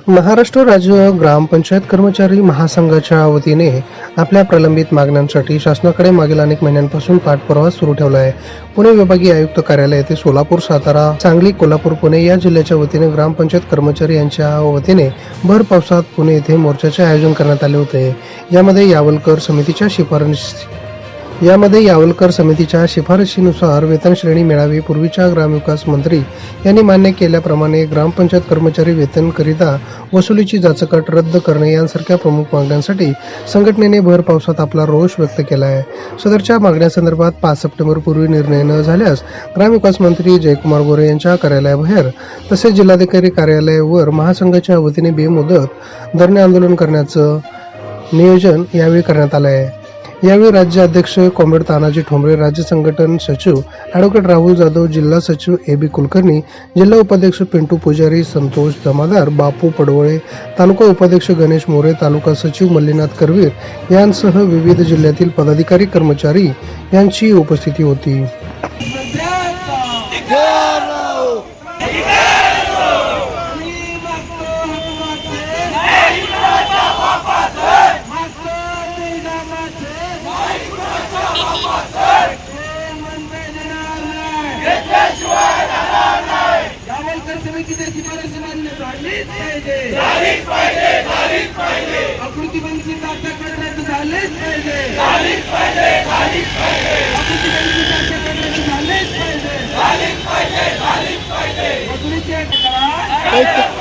महाराष्ट्र राज्य ग्रामपंचायत कर्मचारी महासंघाच्या वतीने आपल्या प्रलंबित मागण्यांसाठी शासनाकडे मागील अनेक महिन्यांपासून पाठपुरावा सुरू ठेवला आहे. पुणे विभागीय आयुक्त कार्यालय येथे सोलापूर, सातारा, सांगली, कोल्हापूर, पुणे या जिल्ह्याच्या वतीने ग्रामपंचायत कर्मचारी यांच्या वतीने भर पावसात पुणे येथे मोर्चाचे आयोजन करण्यात आले होते. यामध्ये यावलकर समितीच्या शिफारशीनुसार वेतन श्रेणी मिळावी. पूर्वीच्या ग्रामविकास मंत्री यांनी मान्य केल्याप्रमाणे ग्रामपंचायत कर्मचारी वेतन करिता वसुलीची जाचकट रद्द करणे यांसारख्या प्रमुख मागण्यांसाठी संघटनेने भर पावसात आपला रोष व्यक्त केला आहे. सदरच्या मागण्यासंदर्भात 5 सप्टेंबर पूर्वी निर्णय न झाल्यास ग्रामविकास मंत्री जयकुमार गोरे यांच्या कार्यालयाबाहेर तसेच जिल्हाधिकारी कार्यालयावर महासंघाच्या वतीने बेमुदत धरणे आंदोलन करण्याचं नियोजन यावेळी करण्यात आलं आहे. यावेळी राज्य अध्यक्ष कॉम्रेड तानाजी ठोंबरे, राज्य संघटन सचिव ॲडव्होकेट राहुल जाधव, जिल्हा सचिव ए.बी. कुलकर्णी, जिल्हा उपाध्यक्ष पिंटू पुजारी, संतोष जमादार, बापू पडवळे, तालुका उपाध्यक्ष गणेश मोरे, तालुका सचिव मल्लीनाथ करवीर यांसह विविध जिल्ह्यातील पदाधिकारी कर्मचारी यांची उपस्थिती होती. झालीच पाहिजे.